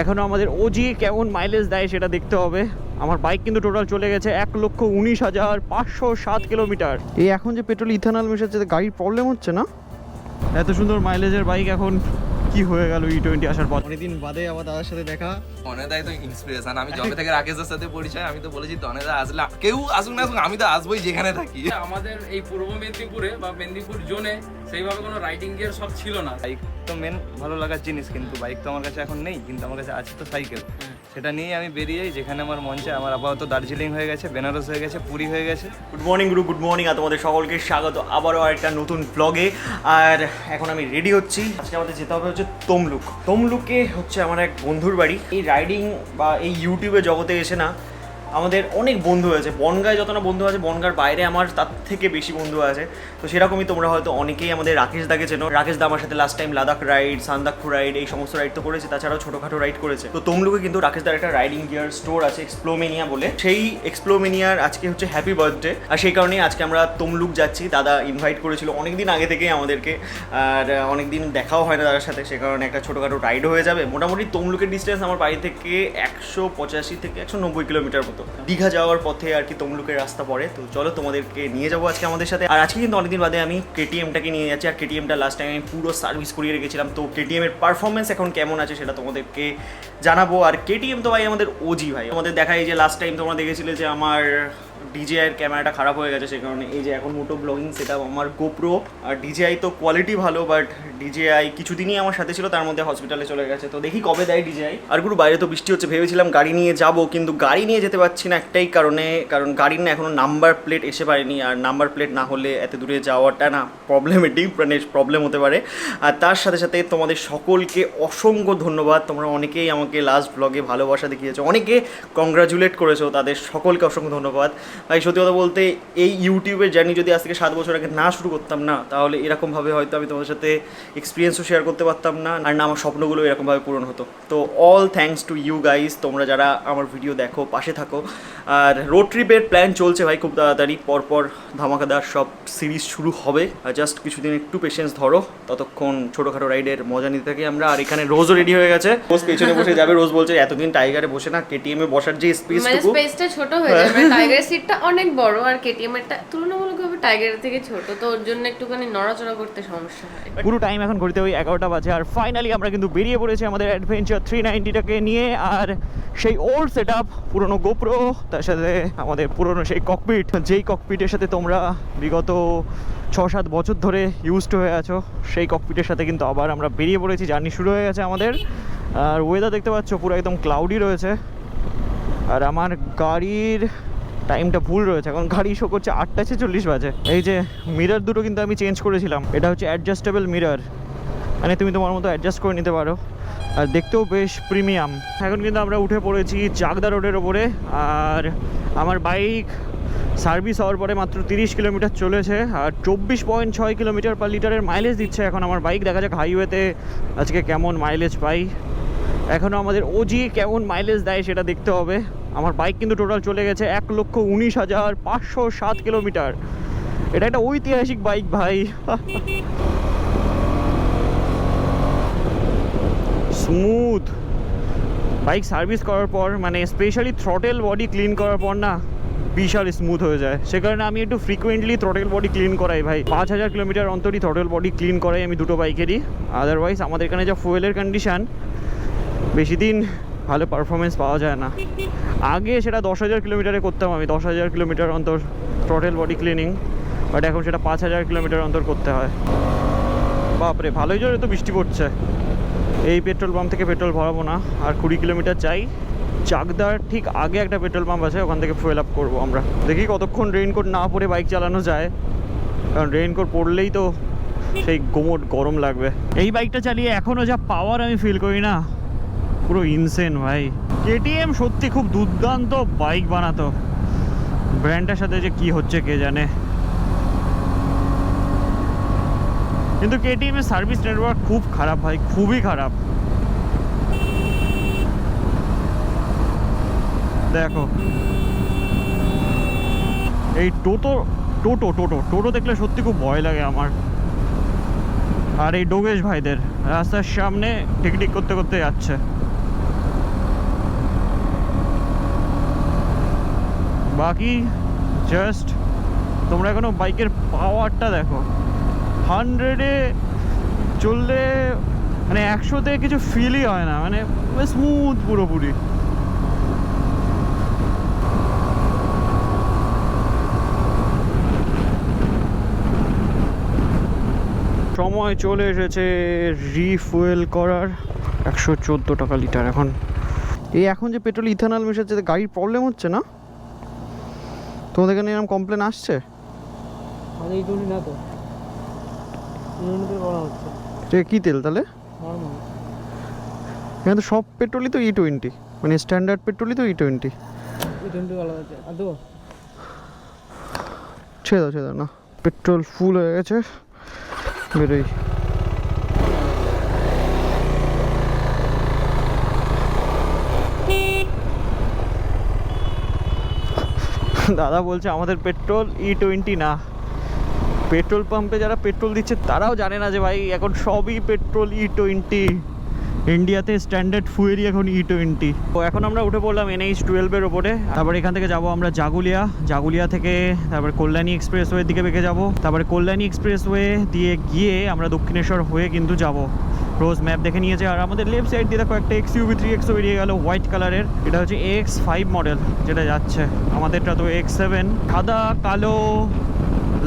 এখনো আমাদের ওজি কেমন মাইলেজ দেয় সেটা দেখতে হবে। আমার বাইক কিন্তু টোটাল চলে গেছে 1,19,507 কিলোমিটার। এই এখন যে পেট্রোল ইথানল মেশাচ্ছে গাড়ির প্রবলেম হচ্ছে না? এত সুন্দর মাইলেজের বাইক এখন কি হয়ে গেল E20 আসার পর? অনেকদিন বাদে আমার দাদার সাথে দেখা। তনেদাই তো ইন্সপিরেশন। আমি জবে থেকে রাকেশের সাথে পরিচয়, আমি তো বলেছি তনেদা আসলে কেউ আসুক না আসুক আমি তো আসবোই যেখানে থাকি। আমাদের এই পূর্ব মেদিনীপুরে বা মেদিনীপুর জোনে সেইভাবে কোনো রাইডিং গিয়ার সব ছিল না। বাইক তো মেন ভালো লাগার জিনিস, কিন্তু বাইক তো আমার কাছে এখন নেই, কিন্তু আমার কাছে আছে তো সাইকেল। সেটা নিয়ে আমি বেরিয়ে যেখানে আমার মন চায়। আমার আপাতত দার্জিলিং হয়ে গেছে, বেনারস হয়ে গেছে, পুরী হয়ে গেছে। গুড মর্নিং গুরু, গুড মর্নিং। আর তোমাদের সকলকে স্বাগত আবারও একটা নতুন ব্লগে। আর এখন আমি রেডি হচ্ছি। আজকে আমাদের যেতে হবে হচ্ছে তমলুক। তমলুকে হচ্ছে আমার এক বন্ধুর বাড়ি। এই রাইডিং বা এই ইউটিউবে জগতে এসে না আমাদের অনেক বন্ধু আছে। বনগাঁয় যত না বন্ধু আছে, বনগাঁর বাইরে আমার তার থেকে বেশি বন্ধু আছে। তো সেরকমই তোমরা হয়তো অনেকেই আমাদের রাকেশ দাকে চেনো। রাকেশ দা আমার সাথে last time Ladakh ride, Sandakphu ride, এই সমস্ত রাইড তো করেছে, তাছাড়াও ছোটোখাটো রাইড করেছে। তো তমলুকে কিন্তু রাকেশ দার একটা রাইডিং গিয়ার স্টোর আছে, এক্সপ্লোমেনিয়া বলে। সেই এক্সপ্লোমেনিয়ার আজকে হচ্ছে হ্যাপি বার্থডে, আর সেই কারণেই আজকে আমরা তমলুক যাচ্ছি। দাদা ইনভাইট করেছিল অনেকদিন আগে থেকেই আমাদেরকে, আর অনেকদিন দেখাও হয় না দাদার সাথে, সে কারণে একটা ছোটোখাটো রাইডও হয়ে যাবে। মোটামুটি তমলুকের ডিস্টেন্স আমার বাড়ি থেকে 185 থেকে 190 কিলোমিটার মতো। দীঘা যাওয়ার পথে আর কি তমলুকের রাস্তা পড়ে। তো চলো তোমাদেরকে নিয়ে যাবো আজকে আমাদের সাথে। আর আজকে কিন্তু অনেকদিন বাদে আমি কেটিএমটাকে নিয়ে যাচ্ছি। আর কেটিএমটা লাস্ট টাইম আমি পুরো সার্ভিস করিয়ে রেখেছিলাম। তো কেটিএমের পারফরমেন্স এখন কেমন আছে সেটা তোমাদেরকে জানাবো। আর কেটিএম তো ভাই আমাদের ওজি ভাই। আমাদের দেখা এই যে লাস্ট টাইম তোমরা দেখেছিলে যে আমার ডিজিআই এর ক্যামেরাটা খারাপ হয়ে গেছে, সেই কারণে এই যে এখন মোটো ব্লগিং সেটআপ আমার গোপ্রো। আর ডিজিআই তো কোয়ালিটি ভালো, বাট ডিজিআই কিছুদিনই আমার সাথে ছিল, তার মধ্যে হসপিটালে চলে গেছে। তো দেখি কবে দেয় ডিজিআই। আর গুরু বাইরে তো বৃষ্টি হচ্ছে, ভেবেছিলাম গাড়ি নিয়ে যাব, কিন্তু গাড়ি নিয়ে যেতে পারছি না একটাই কারণে, কারণ গাড়ির না এখনো নাম্বার প্লেট এসে পারেনি। আর নাম্বার প্লেট না হলে এত দূরে যাওয়াটা না প্রবলেমেটিক, মানে প্রবলেম হতে পারে। আর তার সাথে সাথে তোমাদের সকলকে অসংখ্য ধন্যবাদ। তোমরা অনেকেই আমাকে লাস্ট ব্লগে ভালোবাসা দেখিয়েছো, অনেকে কংগ্রাচুলেট করেছো, তাদের সকলকে অসংখ্য ধন্যবাদ ভাই। সত্যি কথা বলতে এই ইউটিউবের জার্নি যদি আজ থেকে 7 বছর আগে না শুরু করতাম না, তাহলে এরকমভাবে হয়তো আমি তোমাদের সাথে এক্সপিরিয়েন্সও শেয়ার করতে পারতাম না, আর না আমার স্বপ্নগুলো এরকমভাবে পূরণ হতো। তো all thanks to you guys, তোমরা যারা আমার ভিডিও দেখো, পাশে থাকো। আর রোড ট্রিপের প্ল্যান চলছে ভাই খুব তাড়াতাড়ি, পরপর ধামাকাদার সব সিরিজ শুরু হবে। আর জাস্ট কিছুদিন একটু পেশেন্স ধরো, ততক্ষণ ছোটোখাটো রাইডের মজা নিতে থাকি আমরা। আর এখানে রোজও রেডি হয়ে গেছে, রোজ পেছনে বসে যাবে। রোজ বলছে এতদিন টাইগারে বসে না, কেটিএমে বসার যে মানে স্পেসটা ছোট হয়ে যাবে। টাইগারের সিটটা অনেক বড়, আর কেটিএম এরটা তুলনামূলকভাবে টাইগারের থেকে ছোট, তো ওর জন্য একটুখানি নড়াচড়া করতে সমস্যা হয়। পুরো টাইম এখন ঘড়িতে ওই 11টা বাজে। আর ফাইনালি আমরা কিন্তু বেরিয়ে পড়েছি আমাদের অ্যাডভেঞ্চার 390টাকে নিয়ে। আর সেই ওল্ড সেট আপ, পুরোনো গোপ্রো, তার সাথে আমাদের পুরোনো সেই ককপিট, যেই ককপিটের সাথে তোমরা বিগত 6-7 বছর ধরে ইউজড হয়ে আছো, সেই ককপিটের সাথে কিন্তু আবার আমরা বেরিয়ে পড়েছি। জার্নি শুরু হয়ে গেছে আমাদের। আর ওয়েদার দেখতে পাচ্ছ পুরো একদম ক্লাউডি রয়েছে। আর আমার গাড়ির টাইমটা ভুল রয়েছে, এখন গাড়ি শো করছে 8:46 বাজে। এই যে মিরর দুটো কিন্তু আমি চেঞ্জ করেছিলাম, এটা হচ্ছে অ্যাডজাস্টেবল মিরর, মানে তুমি তোমার মতো অ্যাডজাস্ট করে নিতে পারো। আর দেখতেও বেশ প্রিমিয়াম। এখন কিন্তু আমরা উঠে পড়েছি চাকদা রোডের ওপরে। আর আমার বাইক সার্ভিস হওয়ার পরে মাত্র 30 কিলোমিটার চলেছে, আর 24.6 কিলোমিটার পার লিটারের মাইলেজ দিচ্ছে এখন আমার বাইক। দেখা যাক হাইওয়েতে আজকে কেমন মাইলেজ পাই। এখনও আমাদের ওজি কেমন মাইলেজ দেয় সেটা দেখতে হবে। আমার বাইক কিন্তু টোটাল চলে গেছে 1,19,507 কিলোমিটার। এটা একটা ঐতিহাসিক বাইক ভাই। স্মুথ বাইক সার্ভিস করার পর, মানে স্পেশালি থ্রটেল বডি ক্লিন করার পর না বিশাল স্মুথ হয়ে যায়। সে কারণে আমি একটু ফ্রিকুয়েন্টলি থ্রটেল বডি ক্লিন করাই ভাই। 5000 কিলোমিটার অন্তরই থ্রটেল বডি ক্লিন করাই আমি দুটো বাইকেরই। আদারওয়াইজ আমাদের এখানে যা ফুয়েলের কন্ডিশান, বেশি দিন ভালো পারফরমেন্স পাওয়া যায় না। আগে সেটা 10,000 কিলোমিটারে করতাম আমি, 10,000 কিলোমিটার অন্তর থ্রটেল বডি ক্লিনিং, বাট এখন সেটা 5,000 কিলোমিটার অন্তর করতে হয়। বাপরে, ভালোই জোরে তো বৃষ্টি পড়ছে। এই পেট্রোল পাম্প থেকে পেট্রোল ভরাবো না, আর 20 কিলোমিটার যাই। চাকদার ঠিক আগে একটা পেট্রোল পাম্প আছে, ওখান থেকে ফুয়েল আপ করবো আমরা। দেখি কতক্ষণ রেইনকোট না পরে বাইক চালানো যায়, কারণ রেইনকোট পরলেই তো সেই গোমট গরম লাগবে। এই বাইকটা চালিয়ে এখনও যা পাওয়ার আমি ফিল করি না, পুরো ইনসেন ভাই। কেটিএম সত্যি খুব দুর্দান্ত বাইক বানাতো, ব্র্যান্ডটার সাথে যে কি হচ্ছে কে জানে। কিন্তু কেটিএম এর সার্ভিস নেটওয়ার্ক খুব খারাপ ভাই, খুবই খারাপ। দেখো এই টোটো টোটো টোটো টোটো দেখলে সত্যি খুব ভয় লাগে আমার। আর এই ডোগেশ ভাইদের রাস্তার সামনে টিকটিক করতে করতে যাচ্ছে। বাকি জাস্ট তোমরা এখনো বাইকের পাওয়ারটা দেখো। 100-এ চললে মানে 100-তে কিছু ফিলই হয় না, মানে স্মুথ পুরোপুরি। সময় চলে এসেছে রিফুয়েল করার। 114 টাকা লিটার এখন। এখন যে পেট্রোল ইথানল মেশাচ্ছে গাড়ির প্রবলেম হচ্ছে না? তোমাদের এখানে এরকম কমপ্লেন আসছে? আমাদের E20 না তো, E20 করা হচ্ছে এটা কি তেল তাহলে? নর্মাল। এখানে তো সব পেট্রোলই তো E20, মানে স্ট্যান্ডার্ড পেট্রোলই তো E20। E20 করা হচ্ছে। আর দেবো? ছেড়ে দাও না, পেট্রোল ফুল হয়ে গেছে, বেরোই। দাদা বলছে আমাদের পেট্রোল E20 না। পেট্রোল পাম্পে যারা পেট্রোল দিচ্ছে তারাও জানে না যে ভাই এখন সবই পেট্রোল E20। ইন্ডিয়াতে স্ট্যান্ডার্ড ফুয়েলই এখন E20। তো এখন আমরা উঠে পড়লাম NH12-এর ওপরে। তারপর এখান থেকে যাব আমরা জাগুলিয়া থেকে তারপর কল্যাণী এক্সপ্রেসওয়ের দিকে বেঁকে যাব। তারপরে কল্যাণী এক্সপ্রেসওয়ে দিয়ে গিয়ে আমরা দক্ষিণেশ্বর হয়ে কিন্তু যাব। রোজ ম্যাপ দেখে নিয়েছে। আর আমাদের লেফট সাইড দিয়ে দেখো একটা XUV3X বেরিয়ে গেল হোয়াইট কালারের। এটা হচ্ছে AX5 মডেল যেটা যাচ্ছে। আমাদেরটা তো X7। সাদা, কালো,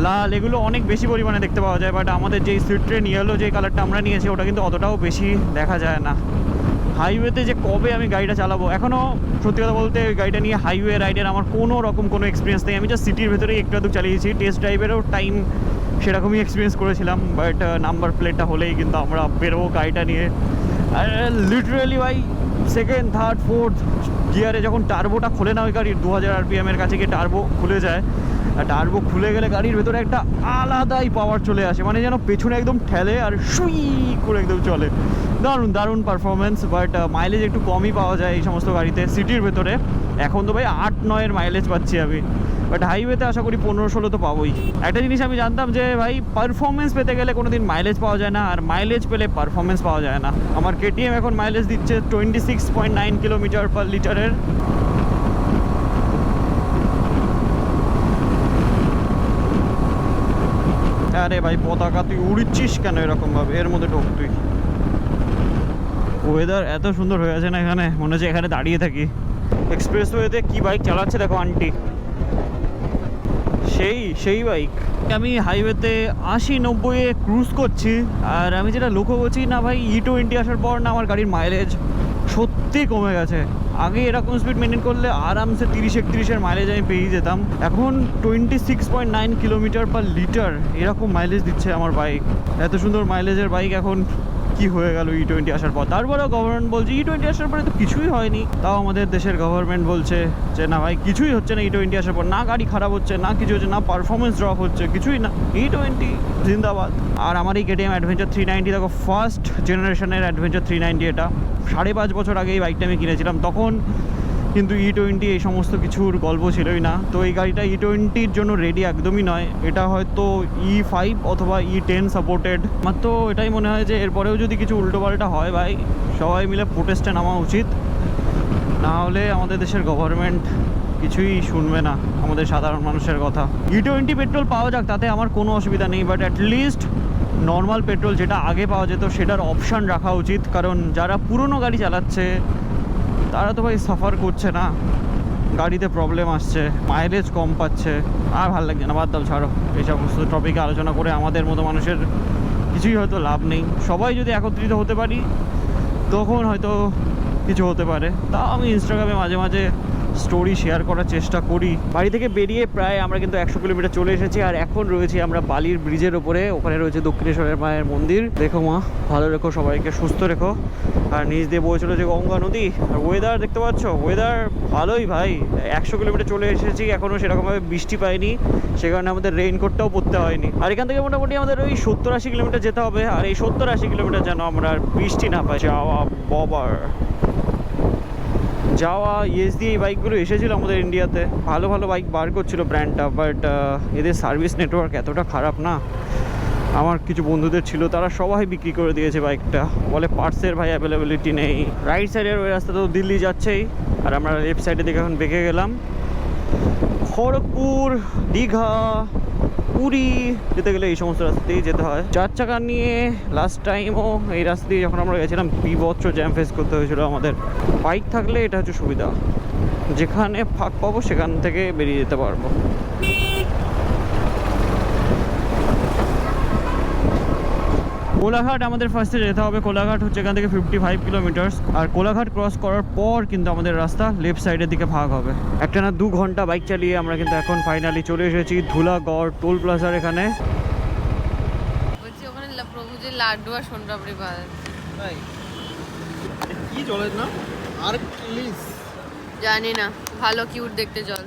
লাল এগুলো অনেক বেশি পরিমাণে দেখতে পাওয়া যায়, বাট আমাদের যেই সিট্রেন ইয়েলো যে কালারটা আমরা নিয়েছি ওটা কিন্তু অতটাও বেশি দেখা যায় না। হাইওয়েতে যে কবে আমি গাড়িটা চালাবো, এখনও সত্যি কথা বলতে ওই গাড়িটা নিয়ে হাইওয়ে রাইডের আমার কোনো রকম কোনো এক্সপিরিয়েন্স নেই। আমি জাস্ট সিটির ভেতরেই একটু আধটু চালিয়েছি, টেস্ট ড্রাইভেরও টাইম সেরকমই এক্সপিরিয়েন্স করেছিলাম, বাট নাম্বার প্লেটটা হলেই কিন্তু আমরা বেরোবো গাড়িটা নিয়ে। আর লিটারালি ভাই সেকেন্ড, থার্ড, ফোর্থ গিয়ারে যখন টার্বোটা খোলে না ওই গাড়ির 2000 RPM-এর কাছে গিয়ে টার্বো খুলে যায়, আর টার্বো খুলে গেলে গাড়ির ভেতরে একটা আলাদাই পাওয়ার চলে আসে, মানে যেন পেছনে একদম ঠেলে আর সুই করে একদম চলে। দারুণ দারুণ পারফরমেন্স, বাট মাইলেজ একটু কমই পাওয়া যায় এই সমস্ত গাড়িতে সিটির ভেতরে। এখন তো ভাই 8-9-এর মাইলেজ পাচ্ছি আমি, বাট হাইওয়েতে আশা করি 15-16 তো পাবোই। একটা জিনিস আমি জানতাম যে ভাই পারফরমেন্স পেতে গেলে কোনো দিন মাইলেজ পাওয়া যায় না, আর মাইলেজ পেলে পারফরমেন্স পাওয়া যায় না। আমার KTM এখন মাইলেজ দিচ্ছে 26.9 কিলোমিটার পার লিটারের। আরে ভাই পতাকা তুই উড়িচ্ছিস কেন এরকম ভাবে, এর মধ্যে ঢোক তুই। ওয়েদার এত সুন্দর হয়ে আছে না এখানে, মনে হচ্ছে এখানে দাঁড়িয়ে থাকি। এক্সপ্রেসওয়েতে কি বাইক চালাচ্ছে দেখো আন্টি, সেই বাইক। আমি হাইওয়েতে 80-90-এ ক্রুজ করছি, আর আমি যেটা লক্ষ্য করছি না ভাই E20 আসার পর না আমার গাড়ির মাইলেজ সত্যি কমে গেছে। আগে এরকম স্পিড মেনটেন করলে আরামসে 30-31-এর মাইলেজ আমি পেয়ে যেতাম, এখন 26.9 কিলোমিটার পার লিটার এরকম মাইলেজ দিচ্ছে আমার বাইক। এত সুন্দর মাইলেজের বাইক এখন কি হয়ে গেল E20 আসার পর। তারপরেও গভর্নমেন্ট বলছে E20 আসার পরে তো কিছুই হয়নি, তাও আমাদের দেশের গভর্নমেন্ট বলছে যে না ভাই কিছুই হচ্ছে না E20 আসার পর, না গাড়ি খারাপ হচ্ছে, না কিছু হচ্ছে, না পারফরমেন্স ড্রপ হচ্ছে, কিছুই না, E20 জিন্দাবাদ। আর আমার এই KTM অ্যাডভেঞ্চার 390 দেখো, ফার্স্ট জেনারেশনের অ্যাডভেঞ্চার 390। এটা 5.5 বছর আগে এই বাইকটা আমি কিনেছিলাম, তখন কিন্তু E20 এই সমস্ত কিছুর গল্প ছিলই না। তো এই গাড়িটা E20-র জন্য রেডি একদমই নয়, এটা হয়তো E5 অথবা E10 সাপোর্টেড। আমার তো এটাই মনে হয় যে এরপরেও যদি কিছু উল্টোপাল্টা হয় ভাই সবাই মিলে প্রোটেস্টে নামা উচিত, না হলে আমাদের দেশের গভর্নমেন্ট কিছুই শুনবে না আমাদের সাধারণ মানুষের কথা। E20 পেট্রোল পাওয়া যাক তাতে আমার কোনো অসুবিধা নেই, বাট অ্যাটলিস্ট নর্মাল পেট্রোল যেটা আগে পাওয়া যেত সেটার অপশান রাখা উচিত, কারণ যারা পুরনো গাড়ি চালাচ্ছে তারা তো ভাই সাফার করছে না, গাড়িতে প্রবলেম আসছে, মাইলেজ কম পাচ্ছে। আর ভালো লাগছে না, বাদ দাও, ছাড়ো এই সমস্ত টপিকে আলোচনা করে আমাদের মতো মানুষের কিছুই হয়তো লাভ নেই। সবাই যদি একত্রিত হতে পারি তখন হয়তো কিছু হতে পারে। তাও আমি ইনস্টাগ্রামে মাঝে মাঝে স্টোরি শেয়ার করার চেষ্টা করি। বাড়ি থেকে বেরিয়ে প্রায় আমরা কিন্তু 100 কিলোমিটার চলে এসেছি, আর এখন রয়েছি আমরা বালির ব্রিজের ওপরে। ওখানে রয়েছে দক্ষিণেশ্বরের মায়ের মন্দির। দেখো মা, ভালো রেখো, সবাইকে সুস্থ রেখো। আর নিচ দিয়ে বয়ে চলেছে গঙ্গা নদী। আর ওয়েদার দেখতে পাচ্ছ, ওয়েদার ভালোই ভাই। 100 কিলোমিটার চলে এসেছি, এখনও সেরকমভাবে বৃষ্টি পাইনি, সে কারণে আমাদের রেইনকোটটাও পরতে হয়নি। আর এখান থেকে মোটামুটি আমাদের ওই 70-80 কিলোমিটার যেতে হবে, আর এই 70-80 কিলোমিটার যেন আমরা বৃষ্টি না পাই। যাওয়া বাবার যাওয়া ইয়েস দিয়ে এই বাইকগুলো এসেছিলো আমাদের ইন্ডিয়াতে, ভালো ভালো বাইক বার করছিল ব্র্যান্ডটা, বাট এদের সার্ভিস নেটওয়ার্ক এতটা খারাপ না। আমার কিছু বন্ধুদের ছিল, তারা সবাই বিক্রি করে দিয়েছে বাইকটা, বলে পার্টসের ভাই অ্যাভেলেবিলিটি নেই। রাইট সাইডের ওই রাস্তা তো দিল্লি যাচ্ছেই, আর আমরা লেফট সাইডে দেখে এখন বেঁকে গেলাম। খড়গপুর, দীঘা, পুরী যেতে গেলে এই সমস্ত রাস্তা দিয়ে যেতে হয়। 4 চাকা নিয়ে লাস্ট টাইমও এই রাস্তা দিয়ে যখন আমরা গেছিলাম বিভৎস জ্যাম ফেস করতে হয়েছিল আমাদের। বাইক থাকলে এটা হচ্ছে সুবিধা, যেখানে ফাঁক পাবো সেখান থেকে বেরিয়ে যেতে পারবো। কোলাঘাট আমাদের ফার্স্টে যেতে হবে। কোলাঘাট হচ্ছে এখান থেকে 55 কিলোমিটার। আর কোলাঘাট ক্রস করার পর কিন্তু আমাদের রাস্তা লেফট সাইডের দিকে ভাগ হবে। একটা না 2 ঘন্টা বাইক চালিয়ে আমরা কিন্তু এখন ফাইনালি চলে এসেছি ধুলাগড় টোল প্লাজার এখানে। বলছি ওখানে প্রভুজির লাড্ডু আর সোনপাপড়ি পাওয়া যায়। কি জলের না আর প্লিজ জানি না, ভালো কিউট দেখতে জল।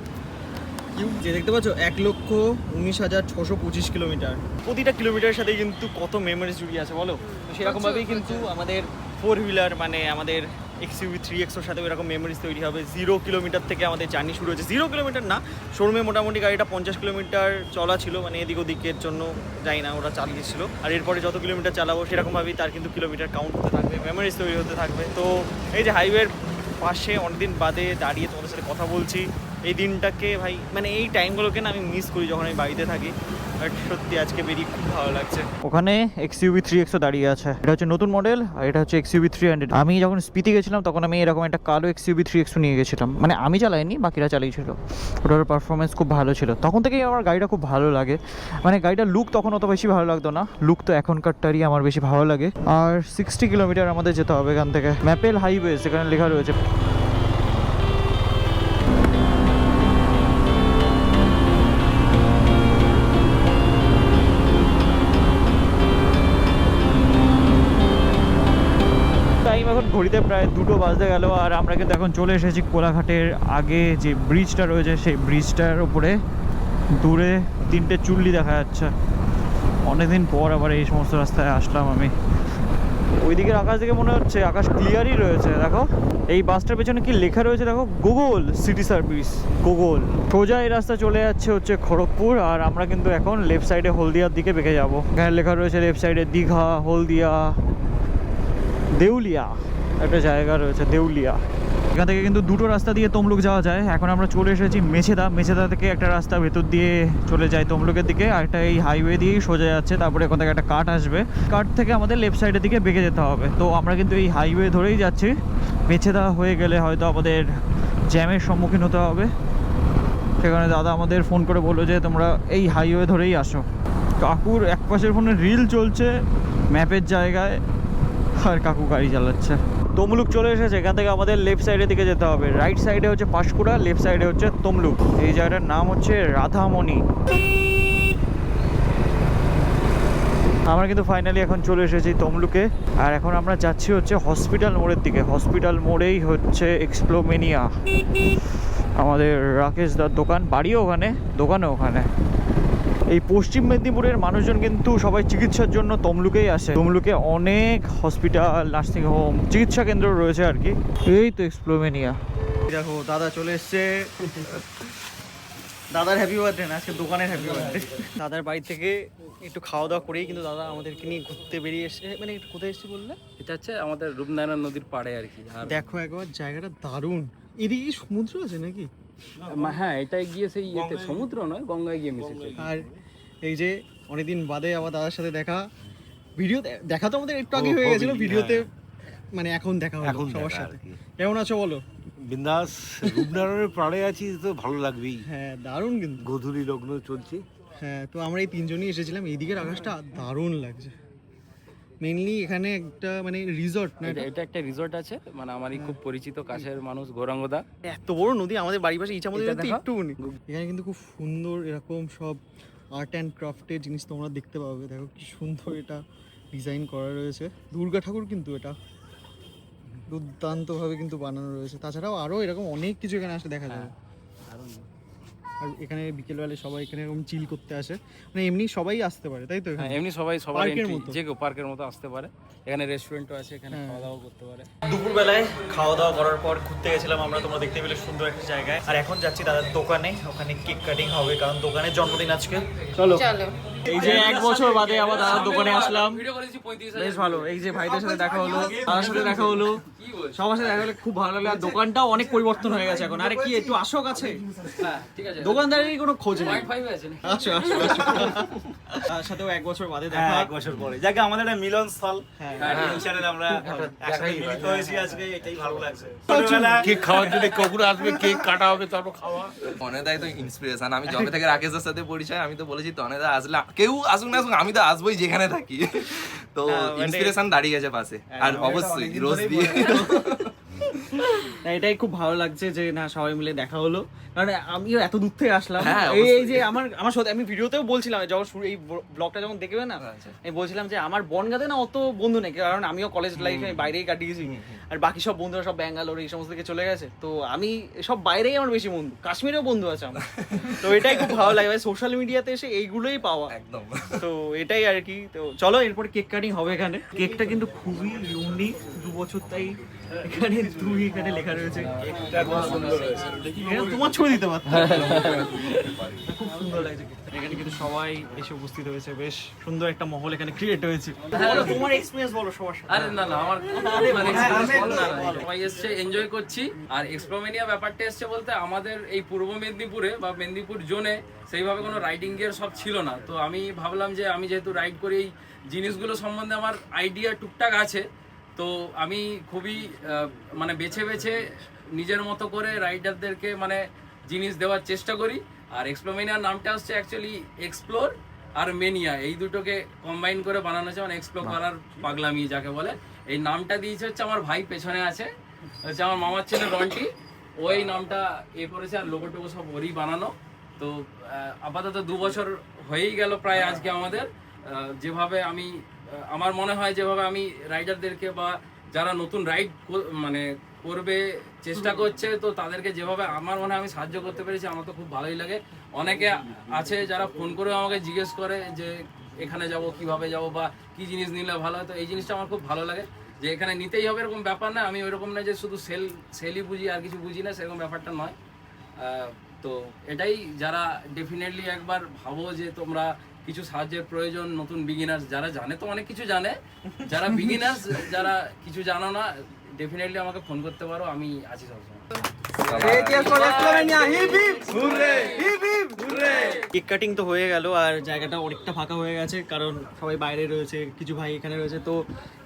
যে দেখতে পাচ্ছ 1,19,625 কিলোমিটার। প্রতিটা কিলোমিটারের সাথে কিন্তু কত মেমোরিজ জুড়িয়ে আছে বলো। তো সেরকমভাবেই কিন্তু আমাদের 4 হুইলার মানে আমাদের XUV 3XOর সাথে এরকম মেমোরিজ তৈরি হবে। 0 কিলোমিটার থেকে আমাদের জার্নি শুরু হয়েছে। 0 কিলোমিটার না, শোরুমে মোটামুটি গাড়িটা 50 কিলোমিটার চলা ছিল, মানে এদিক ওদিকের জন্য যাই না ওরা চালিয়েছিল। আর এরপরে যত কিলোমিটার চালাবো সেরকমভাবেই তার কিন্তু কিলোমিটার কাউন্ট হতে থাকবে, মেমোরিজ তৈরি হতে থাকবে। তো এই যে হাইওয়ের পাশে অনেকদিন বাদে দাঁড়িয়ে তোমাদের সাথে কথা বলছি, এই দিনটাকে ভাই মানে এই টাইমগুলোকে না আমি মিস করি যখন আমি বাড়িতে থাকি। বাট সত্যি আজকে বেরিয়ে খুব ভালো লাগছে। ওখানে XUV 3XO দাঁড়িয়ে আছে, এটা হচ্ছে নতুন মডেল আর এটা হচ্ছে XUV 300। আমি যখন স্পিতি গেছিলাম তখন আমি এরকম একটা কালো XUV 3XO নিয়ে গেছিলাম, মানে আমি চালাইনি, বাকিরা চালিয়েছিল। ওটার পারফরমেন্স খুব ভালো ছিল, তখন থেকেই আমার গাড়িটা খুব ভালো লাগে। মানে গাড়িটার লুক তখন অত বেশি ভালো লাগতো না, লুক তো এখনকারটারই আমার বেশি ভালো লাগে। আর 60 কিলোমিটার আমাদের যেতে হবে এখান থেকে। ম্যাপেল হাইওয়ে সেখানে লেখা রয়েছে। টাইম এখন ঘড়িতে প্রায় 2টো বাজতে গেল আর আমরা কিন্তু এখন চলে এসেছি কোলাঘাটের আগে যে ব্রিজটা রয়েছে সেই ব্রিজটার উপরে। দূরে 3টে চুল্লি দেখা যাচ্ছে। অনেকদিন পর আবার এই সমস্ত রাস্তায় আসলাম আমি। ওইদিকের আকাশ দেখে মনে হচ্ছে আকাশ ক্লিয়ারই রয়েছে। দেখো এই বাসটার পেছনে কি লেখা রয়েছে দেখো, গুগল সিটি সার্ভিস, গুগল। সোজা এই রাস্তা চলে যাচ্ছে হচ্ছে খড়গপুর আর আমরা কিন্তু এখন লেফট সাইডে হলদিয়ার দিকে বেঁকে যাবো। এখানে লেখা রয়েছে লেফট সাইডে দীঘা, হলদিয়া, দেউলিয়া একটা জায়গা রয়েছে দেউলিয়া। এখান থেকে কিন্তু 2টো রাস্তা দিয়ে তমলুক যাওয়া যায়। এখন আমরা চলে এসেছি মেছেদা। মেছেদা থেকে একটা রাস্তা ভেতর দিয়ে চলে যায় তমলুকের দিকে, আর একটা এই হাইওয়ে দিয়েই সোজা যাচ্ছে। তারপরে এখান থেকে একটা কাট আসবে, কাট থেকে আমাদের লেফট সাইডের দিকে বেঁকে যেতে হবে। তো আমরা কিন্তু এই হাইওয়ে ধরেই যাচ্ছি। মেছেদা হয়ে গেলে হয়তো আমাদের জ্যামের সম্মুখীন হতে হবে। সেখানে দাদা আমাদের ফোন করে বললো যে তোমরা এই হাইওয়ে ধরেই আসো। কাকুর এক পাশের ফোনে রিল চলছে ম্যাপের জায়গায়, আর কাকু গাড়ি চালাচ্ছে। তমলুক চলে এসেছে, এখান থেকে আমাদের লেফট সাইডের দিকে যেতে হবে। রাইট সাইডে হচ্ছে পাঁশকুড়া, লেফট সাইডে হচ্ছে তমলুক। এই জায়গাটার নাম হচ্ছে রাধামণি। আমরা কিন্তু ফাইনালি এখন চলে এসেছি তমলুকে আর এখন আমরা যাচ্ছি হচ্ছে হসপিটাল মোড়ের দিকে। হসপিটাল মোড়েই হচ্ছে এক্সপ্লোমেনিয়া, আমাদের রাকেশ দার দোকান, বাড়িও ওখানে, দোকানও ওখানে। এই পশ্চিম মেদিনীপুরের মানুষজন কিন্তু সবাই চিকিৎসার জন্য তমলুকেই আসে। তমলুকে অনেক হসপিটাল, নার্সিং হোম, চিকিৎসা কেন্দ্র রয়েছে আর কি। এই তো এক্সপ্লোমেনিয়া। দেখো দাদা চলে এসছে। দাদার হ্যাপি বার্থডে না, আজকে দোকানের হ্যাপি বার্থডে। দাদার বাড়ি থেকে একটু খাওয়া দাওয়া করেই কিন্তু দাদা আমাদেরকে নিয়ে ঘুরতে বেরিয়ে এসে, মানে কোথায় এসেছে বললে? এটা হচ্ছে আমাদের রূপনারায়ণ নদীর পাড়ে আর কি। আর দেখো একবার জায়গাটা দারুণ। এদিকে কি সমুদ্র আছে নাকি? হ্যাঁ, এটাই গিয়ে সেই ইয়েতে সমুদ্র নয়, গঙ্গায় গিয়ে মিশেছে। আর এই যে অনেকদিন বাদে আবার দাদার সাথে দেখা, ভিডিও দেখা তো আমাদের একটু আগে হয়ে গেছিল, ভিডিওতে মানে এখন দেখা হলো সবার সাথে। কেমন আছো বলো? বিন্দাস, রূপনারায়ণের পাড়ে আছি তো ভালো লাগবেই। হ্যাঁ দারুণ কিন্তু। গোধূলি লগ্ন চলছে। হ্যাঁ, তো আমরা এই 3জনই এসেছিলাম। এইদিকের আকাশটা দারুণ লাগছে। মেইনলি এখানে একটা মানে রিসর্ট না, এটা একটা রিসর্ট আছে, মানে আমারই খুব পরিচিত কাছের মানুষ গৌরাঙ্গদা। এত বড় নদী আমাদের বাড়ির পাশে, ইচ্ছা মতো এটা দেখা? একটু এখানে কিন্তু খুব সুন্দর এরকম সব আর্ট অ্যান্ড ক্রাফটের জিনিস তোমরা দেখতে পাবে। দেখো কি সুন্দর এটা ডিজাইন করা রয়েছে। দুর্গা ঠাকুর কিন্তু এটা দুর্দান্তভাবে কিন্তু বানানো রয়েছে। তাছাড়াও আরও এরকম অনেক কিছু এখানে আসলে দেখা যাবে। আর এখানে বিকেলবেলায় সবাই এখানে এরকম চিল করতে আসে, মানে এমনি সবাই আসতে পারে, তাই তো? এখানে এমনি সবাই পার্কের মতো। যে কেউ পার্কের মতো আসতে পারে। এখানে রেস্টুরেন্টও আছে, এখানে খাওয়া দাওয়া করতে পারে। দুপুরবেলায় খাওয়া দাওয়া করার পর ঘুরতে গেছিলাম আমরা, তোমরা দেখতে পেলে সুন্দর একটা জায়গায়। আর এখন যাচ্ছি দাদার দোকানে, ওখানে কেক কাটিং হবে কারণ দোকানের জন্মদিন আজকে। চলো চলো। এই যে 1 বছর বাদে আবার দাদার দোকানে আসলাম, ভিডিও করেছি 35,000 বেশ ভালো। এই যে ভাইদের সাথে দেখা হলো, দাদার সাথে দেখা হলো, কি বলছিস? সবার সাথে দেখা হলো, খুব ভালো লাগলো। আর দোকানটাও অনেক পরিবর্তন হয়ে গেছে এখন। আরে কি একটু আসো কাছে, হ্যাঁ ঠিক আছে, দোকানদারেরই কোনো খোঁজ নেই। 0.5 আছে না? আসো আসো আসো। তার সাথেও 1 বছর বাদে দেখা। 1 বছর পরে যাকে আমাদের একটা মিলন স্থল, হ্যাঁ। এই চ্যানেলে আমরা একসাথে মিলিত হয়েছি আজকে, এটাই ভালো লাগছে। কেক খাওয়ার জন্য কখন আসবে, কেক কাটা হবে, তারপর খাওয়া। তনেদাই তো ইন্সপিরেশন। আমি যবে থেকে রাকেশের সাথে পরিচয়, আমি তো বলেছি তনেদা আসলে কেউ আসুক না আসুক, আমি তো আসবোই যেখানে থাকি। তো ইন্সপিরেশন দাঁড়িয়ে গেছে পাশে। আর অবশ্যই রোজ দিয়ে না, এটাই খুব ভালো লাগছে যে না সবাই মিলে দেখা হলো। কারণ আমিও এত দূর থেকে আসলাম। হ্যাঁ, এই যে আমার সাথে আমি ভিডিওতেও বলছিলাম, যখন শুরু এই ব্লগটা যখন দেখবে না, আমি বলছিলাম যে আমার বনগাঁতে না অত বন্ধু নেই, কারণ আমিও কলেজ লাইফে বাইরেই কাটিয়েছি। আর বাকি সব বন্ধুরা সব ব্যাঙ্গালোর এই সমস্ত দিকে চলে গেছে। তো আমি সব বাইরেই আমার বেশি বন্ধু, কাশ্মীরেও বন্ধু আছে আমার। তো এটাই খুব ভালো লাগে ভাই, সোশ্যাল মিডিয়াতে এসে এইগুলোই পাওয়া একদম। তো এটাই আর কি। তো চলো এরপর কেক কাটিং হবে এখানে। কেকটা কিন্তু খুবই ইউনিক, 2 বছর তাই এখানে 2 এখানে লেখা রয়েছে। তোমার ছবি দিতে পারতো। খুব সুন্দর লাগছে কেকটা। এখানে কিন্তু সবাই এসে উপস্থিত হয়েছে, বেশ সুন্দর একটা মহল এখানে ক্রিয়েট হয়েছে। বলো তোমার এক্সপেরিয়েন্স বলো সবার সাথে। আরে না আমার সবাই এসছে, এনজয় করছি। আর এক্সপ্লোমেনিয়া ব্যাপারটা এসছে বলতে আমাদের এই পূর্ব মেদিনীপুরে বা মেদিনীপুর জোনে সেইভাবে কোনো রাইডিং গিয়ার সব ছিল না। তো আমি ভাবলাম যে আমি যেহেতু রাইড করি, এই জিনিসগুলো সম্বন্ধে আমার আইডিয়া টুকটাক আছে। তো আমি খুবই মানে বেছে বেছে নিজের মতো করে রাইডারদেরকে মানে জিনিস দেওয়ার চেষ্টা করি। আর এক্সপ্লোমেনিয়ার নামটা হচ্ছে অ্যাকচুয়ালি এক্সপ্লোর আর মেনিয়া, এই দুটোকে কম্বাইন করে বানানো হচ্ছে, মানে এক্সপ্লোর করার পাগলামি যাকে বলে। এই নামটা দিয়েছে হচ্ছে আমার ভাই, পেছনে আছে হচ্ছে আমার মামার ছেলে রন্টি, ওই নামটা করেছে। আর লোগো টোগো সব ওরই বানানো। তো আপাতত 2 বছর হয়েই গেল প্রায় আজকে আমাদের। যেভাবে আমি আমার মনে হয় যেভাবে আমি রাইডারদেরকে বা যারা নতুন রাইড মানে করবে চেষ্টা করছে, তো তাদেরকে যেভাবে আমার মনে হয় আমি সাহায্য করতে পেরেছি, আমার তো খুব ভালোই লাগে। অনেকে আছে যারা ফোন করে আমাকে জিজ্ঞেস করে যে এখানে যাব, কিভাবে যাব, বা কি জিনিস নিলে ভালো হয়। তো এই জিনিসটা আমার খুব ভালো লাগে যে এখানে নিতেই হবে এরকম ব্যাপার না। আমি ওইরকম না যে শুধু সেলই বুঝি আর কিছু বুঝি না, সেরকম ব্যাপারটা নয়। তো এটাই, যারা ডেফিনেটলি একবার ভাবো যে তোমরা কিছু সাহায্যের প্রয়োজন, নতুন বিগিনার্স যারা জানে তো অনেক কিছু জানে, যারা বিগিনার্স যারা কিছু জানো না, ডেফিনেটলি আমাকে ফোন করতে পারো, আমি আছি সবসময়। কেক কাটিং তো হয়ে গেল আর জায়গাটা অনেকটা ফাঁকা হয়ে গেছে, কারণ সবাই বাইরে রয়েছে, কিছু ভাই এখানে রয়েছে। তো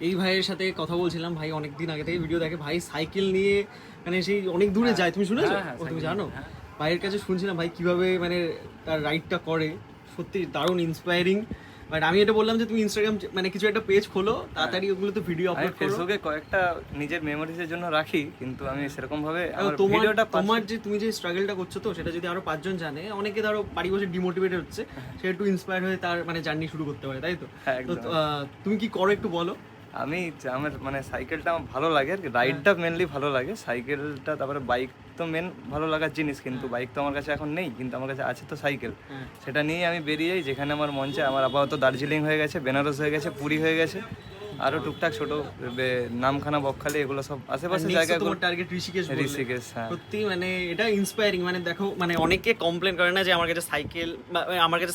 এই ভাইয়ের সাথে কথা বলছিলাম, ভাই অনেকদিন আগে থেকে ভিডিও দেখে, ভাই সাইকেল নিয়ে মানে সেই অনেক দূরে যায়, তুমি শুনেছো? তুমি জানো? ভাইয়ের কাছে শুনছিলাম ভাই কিভাবে মানে তার রাইডটা করে, সত্যি দারুণ ইন্সপায়ারিং। বাট আমি এটা বললাম যে তুমি ইনস্টাগ্রাম মানে কিছু একটা পেজ খোলো, তাড়াতাড়ি ওগুলোতে ভিডিও আপলোড করো। ফেসবুকে কয়েকটা নিজের মেমোরিজের জন্য রাখি, কিন্তু আমি সেরকম ভাবে তোমার যে তুমি যে স্ট্রাগলটা করছো, তো সেটা যদি আরো 5 জন জানে, অনেকে ধরো বাড়ি বসে ডিমোটিভেটেড হচ্ছে, সে একটু ইন্সপায়ার হয়ে তার মানে জার্নি শুরু করতে পারে, তাই তো? তো তুমি কি করো একটু বলো। আমার মানে সাইকেলটা আমার ভালো লাগে আর কি, রাইডটা মেনলি ভালো লাগে, সাইকেলটা, তারপরে বাইক তো মেন ভালো লাগার জিনিস, কিন্তু বাইক তো আমার কাছে এখন নেই, কিন্তু আমার কাছে আছে তো সাইকেল। সেটা নিয়ে আমি বেরিয়ে যাই যেখানে আমার মন চায়। আমার আপাতত দার্জিলিং হয়ে গেছে, বেনারস হয়ে গেছে, পুরী হয়ে গেছে, আরো টুকটাক ছোট নামখানা, বকখালি, এগুলো সব আশেপাশে জায়গায়। তোমার টার্গেট ঋষিকেশ। হ্যাঁ। সত্যি মানে এটা ইন্সপায়ারিং। মানে দেখো, মানে অনেকে কমপ্লেন করে না যে আমার কাছে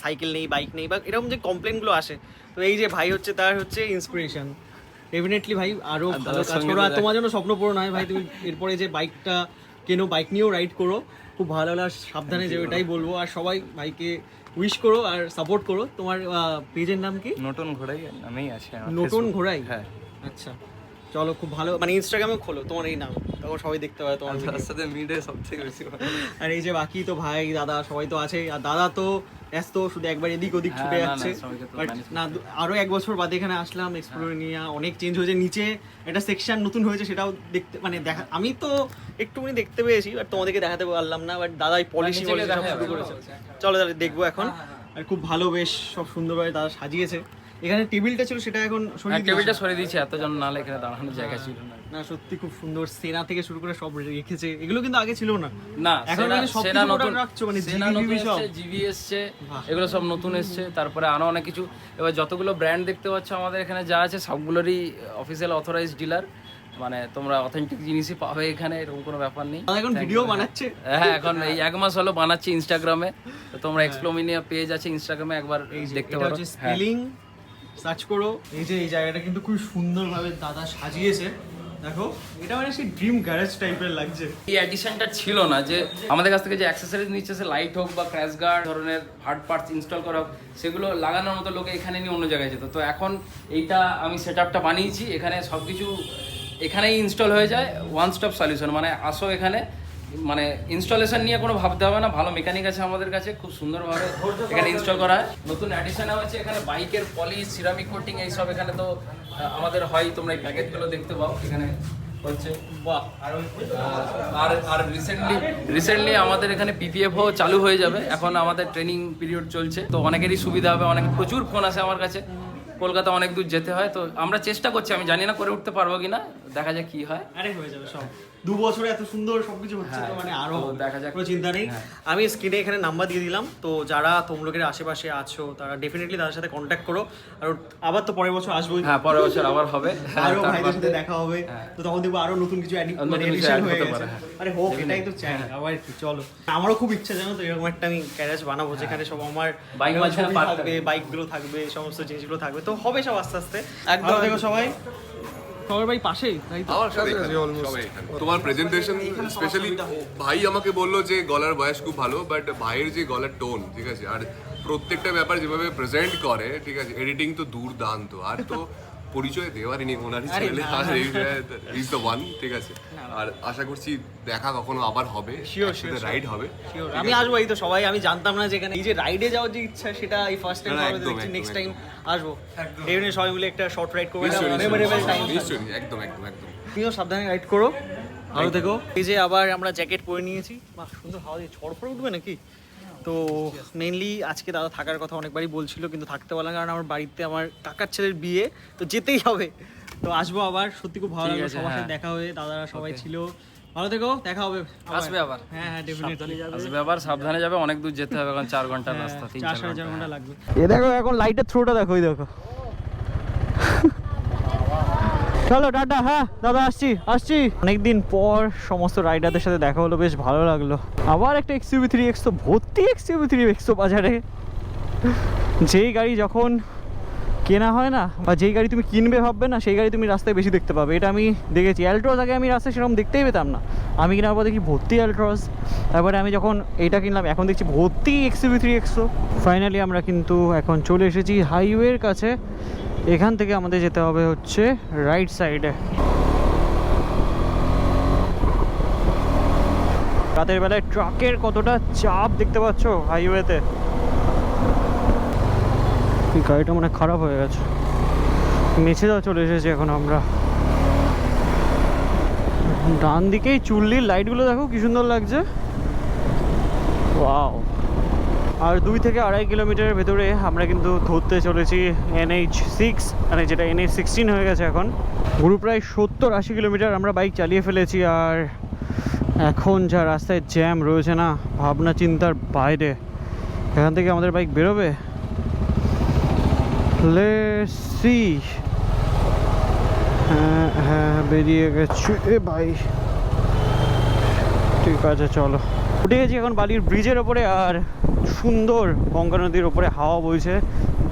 সাইকেল নেই, বাইক নেই, বা এরকম যে কমপ্লেন গুলো আসে, তো এই যে ভাই হচ্ছে তার হচ্ছে ইন্সপিরেশন। ডেফিনেটলি ভাই আরো ভালো কাজ করো। আর তোমার জন্য স্বপ্ন পূরণ হয় ভাই, তুমি এরপরে যে বাইকটা কেনো, বাইক নিয়েও রাইড করো, খুব ভালো ভালো সাবধানে যে, এটাই বলবো। আর সবাই ভাইকে উইশ করো আর সাপোর্ট করো। তোমার পেজের নাম কি? নতুন ঘোড়াই নামেই আছে। নতুন ঘোড়াই? হ্যাঁ। আচ্ছা, চলো, খুব ভালো। মানে ইনস্টাগ্রামে খোলো তোমার এই নাম, তখন সবাই দেখতে পাবে তোমার তার সাথে মিডে সবথেকে বেশি। আর এই যে বাকি তো ভাই দাদা সবাই তো আছে, আর দাদা তো ব্যস্ত, শুধু একবার এদিক ওদিক ছুটে যাচ্ছে। বাট না, আরো 1 বছর বাদে এখানে আসলাম, এক্সপ্লোর নিয়ে অনেক চেঞ্জ হয়েছে। নিচে একটা সেকশন নতুন হয়েছে, সেটাও দেখতে মানে দেখা, আমি তো একটুখানি দেখতে পেয়েছি, বাট তোমাদেরকে দেখাতে পারলাম না। বাট দাদাই পলিশি সব শুরু করেছে, চলো দাদা দেখবো এখন। আর খুব ভালো, বেশ সব সুন্দরভাবে দাদা সাজিয়েছে। এখানে টেবিলটা ছিল সেটা এখন টেবিলটা সরিয়ে দিয়েছি, এতজন নালে এখানে দাঁড়ানোর জায়গা ছিল না। না সত্যি খুব সুন্দর, সেনা থেকে শুরু করে সব রেখেছে, এগুলো কিন্তু আগে ছিল না। না, এখন সব সেনা নতুন রাখছো, মানে সেনা নতুন এসেছে, জিবি এসেছে, এগুলো সব নতুন এসেছে। তারপরে আরো অনেক কিছু। এবার যতগুলো ব্র্যান্ড দেখতে পাচ্ছ আমাদের এখানে যা আছে, সবগুলোরই অফিসিয়াল অথরাইজড ডিলার। মানে তোমরা অথেন্টিক জিনিসই পাবে এখানে, এরকম কোনো ব্যাপার নেই। এখন ভিডিও বানাচ্ছে। হ্যাঁ, এখন এই 1 মাস হলো বানাচ্ছি ইনস্টাগ্রামে, তো তোমরা এক্সপ্লোমিনিয়া পেজ আছে ইনস্টাগ্রামে, একবার দেখতে এটা পারো। হচ্ছে স্পেলিং সার্চ করো। এই যে এই জায়গাটা কিন্তু খুব সুন্দরভাবে দাদা সাজিয়েছে, দেখো এটা মানে সেই ড্রিম গ্যারেজ টাইপের লাগছে। এই অ্যাডিশনটা ছিল না যে আমাদের কাছ থেকে যে অ্যাক্সেসরিজ নিচ্ছে, সে লাইট হোক বা ক্র্যাশ গার্ড ধরনের হার্ড পার্টস ইনস্টল করা হোক, সেগুলো লাগানোর মতো লোকে এখানে নিয়ে অন্য জায়গায় যেত। তো এখন এইটা আমি সেট আপটা বানিয়েছি, এখানে সব কিছু এখানেই ইনস্টল হয়ে যায়, ওয়ান স্টপ সলিউশন। মানে আসো এখানে, মানে ইনস্টলেশন নিয়ে কোনো ভাবতে হবে না, ভালো মেকানিক আছে আমাদের কাছে, খুব সুন্দরভাবে এখানে ইনস্টল করা হয়। নতুন অ্যাডিশন হচ্ছে এখানে বাইকের পলিশ, সিরামিক কোটিং এইসব এখানে তো আমাদের হয়, তোমরা এই প্যাকেটগুলো দেখতে পাও এখানে হচ্ছে। বাহ। আর রিসেন্টলি আমাদের এখানে পিপিএফও চালু হয়ে যাবে, এখন আমাদের ট্রেনিং পিরিয়ড চলছে, তো অনেকেরই সুবিধা হবে। অনেক প্রচুর ফোন আসে আমার কাছে, কলকাতা অনেক দূর যেতে হয়, তো আমরা চেষ্টা করছি, আমি জানি না করে উঠতে পারবো কিনা, দেখা যাক কি হয়। আরে হয়ে যাবে সব, 2 বছরে এত সুন্দর সবকিছু হচ্ছে, তো মানে আরো তো দেখা যাক। কোনো চিন্তা নেই। আমি স্ক্রিনে এখানে নাম্বার দিয়ে দিলাম, তো যারা তমলুকের আশেপাশে আছো তারা ডেফিনেটলি তাদের সাথে কন্ট্যাক্ট করো। আর আবার তো পরের বছর আসবোই, হ্যাঁ, পরের বছর আবার হবে। আরো ভাইদের সাথে দেখা হবে, তো তখন দেখবো আরো নতুন কিছু নতুন কিছু এডিশন add হয়ে হতে গেছে। পারে, হ্যাঁ। আরে হোক, এটাই তো চাই। আবার কি, চলো। আমারও খুব ইচ্ছা, জানো তো, এরকম একটা আমি গ্যারেজ বানাবো যেখানে সব আমার বাইক মাঝখানে ছবি park থাকবে, বাইকগুলো থাকবে, সমস্ত জিনিসগুলো থাকবে, তো হবে সব আস্তে আস্তে। একদম দেখো সবাই, সবার বাড়ি পাশেই, তাই তো? আমার সাথে সবাই এখানে। তোমার প্রেজেন্টেশন স্পেশালি ভাই আমাকে বললো যে গলার বয়স খুব ভালো, বাট ভাইয়ের যে গলার টোন, ঠিক আছে, আর প্রত্যেকটা ব্যাপার যেভাবে প্রেজেন্ট করে, ঠিক আছে, এডিটিং তো দুর্দান্ত। আর তো পরিচয় দেওয়ারই নেই, ওনারই ছেলে, আর ইজ দ্য ওয়ান, ঠিক আছে। আর আশা করছি দেখা কখনো আবার হবে, রাইড হবে। Sure, আমি আসবো। এই তো সবাই, আমি জানতাম না যেখানে এই যে রাইডে যাওয়ার যে ইচ্ছা, সেটা এই ফার্স্ট টাইম না, হবে, একদম, দেখছি নেক্সট টাইম একদম, আসবো। এমনি সবাই মিলে একটা শর্ট রাইড করবো, নিশ্চয়ই, মেমোরেবল টাইম। নিশ্চয়ই, একদম একদম একদম। তুমিও সাবধানে রাইড করো, ভালো থেকো। এই যে আবার আমরা জ্যাকেট পরে নিয়েছি, বাহ সুন্দর হাওয়া দিয়ে ঝড় পড়ে উঠবে নাকি। তো মেইনলি আজকে দাদা থাকার কথা অনেকবারই বলছিল, কিন্তু থাকতে পারলাম, কারণ আমার বাড়িতে আমার কাকার ছেলের বিয়ে, তো যেতেই হবে। তো আসবো আবার, সত্যি খুব ভালো লাগলো সবার সাথে দেখা হয়ে, দাদারা সবাই ছিল। ভালো থেকো, দেখা হবে আসবে আবার। হ্যাঁ হ্যাঁ, ডেফিনেটলি আসবে আবার, সাবধানে যাবে, অনেক দূর যেতে হবে, এখন 4 ঘন্টার রাস্তা, 3-4 4 ঘন্টা। ঘন্টা লাগবে। এ দেখো এখন লাইটের থ্রোটা দেখো, এই দেখো। চলো টাটা, হ্যাঁ দাদা আসছি আসছি। অনেকদিন পর সমস্ত রাইডারদের সাথে দেখা হলো, বেশ ভালো লাগলো। আবার একটা XUV 3X, তো ভর্তি XUV 3X বাজারে। যেই গাড়ি যখন কেনা হয় না, বা যেই গাড়ি তুমি কিনবে ভাববে না, সেই গাড়ি তুমি রাস্তায় বেশি দেখতে পাবে। এটা আমি দেখেছি। অ্যালট্রস আগে আমি রাস্তায় সেরকম দেখতেই পেতাম না, আমি কেনার পর দেখি ভর্তি অ্যালট্রস। তারপরে আমি যখন এইটা কিনলাম, এখন দেখছি ভর্তি XUV 3X। ফাইনালি আমরা কিন্তু এখন চলে এসেছি হাইওয়ের কাছে। এখান থেকে আমাদের যেতে হবে হচ্ছে রাইট সাইডে। রাতের বেলায় ট্রাকের কতটা চাপ দেখতে পাচ্ছ হাইওয়েতে। গাড়িটা মনে খারাপ হয়ে গেছে, মেছেদাও চলে এসেছি এখন আমরা। ডান দিকেই চুল্লির লাইটগুলো দেখো কি সুন্দর লাগছে, ওয়াও। আর 2 থেকে 2.5 কিলোমিটারের ভেতরে আমরা কিন্তু ধরতে চলেছি NH6, মানে যেটা NH16 হয়ে গেছে এখন। পুরো প্রায় 70-80 কিলোমিটার আমরা বাইক চালিয়ে ফেলেছি। আর এখন যা রাস্তায় জ্যাম রয়েছে না, ভাবনা চিন্তার বাইরে। এখান থেকে আমাদের বাইক বেরোবে, লেটস সি। হ্যাঁ হ্যাঁ, বেরিয়ে গেছি এ ভাই। ঠিক আছে, চলো। উঠে গেছি এখন বালির ব্রিজের ওপরে, আর সুন্দর গঙ্গা নদীর ওপরে হাওয়া বইছে,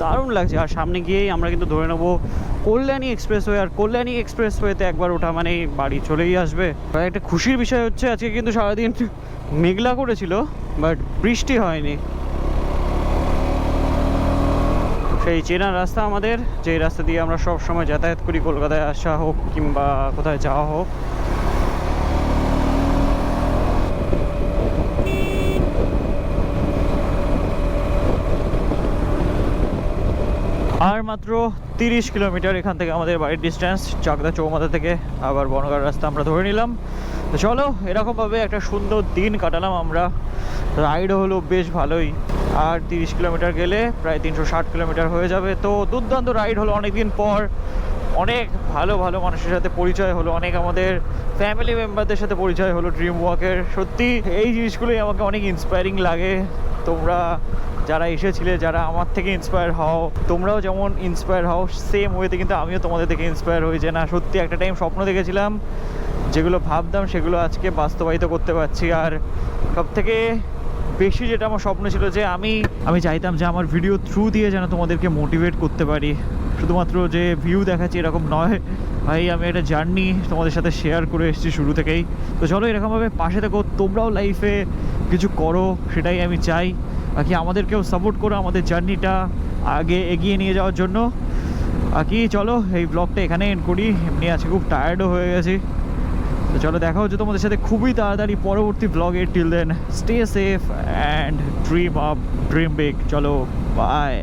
দারুণ লাগছে। আর সামনে গিয়েই আমরা কিন্তু ধরে নেবো কল্যাণী এক্সপ্রেসওয়ে। আর কল্যাণী এক্সপ্রেসওয়েতে একবার ওঠা মানে বাড়ি চলেই আসবে। আর একটা খুশির বিষয় হচ্ছে, আজকে কিন্তু সারাদিন মেঘলা করেছিল, বাট বৃষ্টি হয়নি। সেই চেনা রাস্তা আমাদের, যে রাস্তা দিয়ে আমরা সব সময় যাতায়াত করি, কলকাতায় আসা হোক কিংবা কোথায় যাওয়া হোক। আর মাত্র 30 কিলোমিটার এখান থেকে আমাদের বাড়ির ডিস্টেন্স। চাকদা চৌমাথা থেকে আবার বনগাঁর রাস্তা আমরা ধরে নিলাম। তো চলো, এরকমভাবে একটা সুন্দর দিন কাটালাম আমরা। রাইড হলো বেশ ভালোই। আর 30 কিলোমিটার গেলে প্রায় 360 কিলোমিটার হয়ে যাবে। তো দুর্দান্ত রাইড হলো, অনেকদিন পর অনেক ভালো ভালো মানুষের সাথে পরিচয় হলো, অনেক আমাদের ফ্যামিলি মেম্বারদের সাথে পরিচয় হলো ড্রিম ওয়াকের। সত্যি এই জিনিসগুলোই আমাকে অনেক ইন্সপায়ারিং লাগে। তোমরা যারা এসেছিলে, যারা আমার থেকে ইন্সপায়ার হও, তোমরাও যেমন ইন্সপায়ার হও সেম ওয়েতে কিন্তু আমিও তোমাদের থেকে ইন্সপায়ার হই যে না সত্যি একটা টাইম স্বপ্ন দেখেছিলাম, যেগুলো ভাবতাম সেগুলো আজকে বাস্তবায়িত করতে পারছি। আর সবথেকে বেশি যেটা আমার স্বপ্ন ছিল যে আমি চাইতাম যে আমার ভিডিও থ্রু দিয়ে যেন তোমাদেরকে মোটিভেট করতে পারি, শুধুমাত্র যে ভিউ দেখাচ্ছি এরকম নয় ভাই, আমি একটা জার্নি তোমাদের সাথে শেয়ার করে এসেছি শুরু থেকেই। তো চলো এরকমভাবে পাশে থেকো, তোমরাও লাইফে কিছু করো সেটাই আমি চাই। বাকি আমাদেরকেও সাপোর্ট করো আমাদের জার্নিটা আগে এগিয়ে নিয়ে যাওয়ার জন্য। বাকি চলো এই ব্লগটা এখানে এন্ড করি, এমনি আজকে খুব টায়ার্ডও হয়ে গেছি। তো চলো দেখা হচ্ছে তোমাদের সাথে খুবই তাড়াতাড়ি পরবর্তী ব্লগে। Till then stay safe and dream up, dream big. চলো বাই।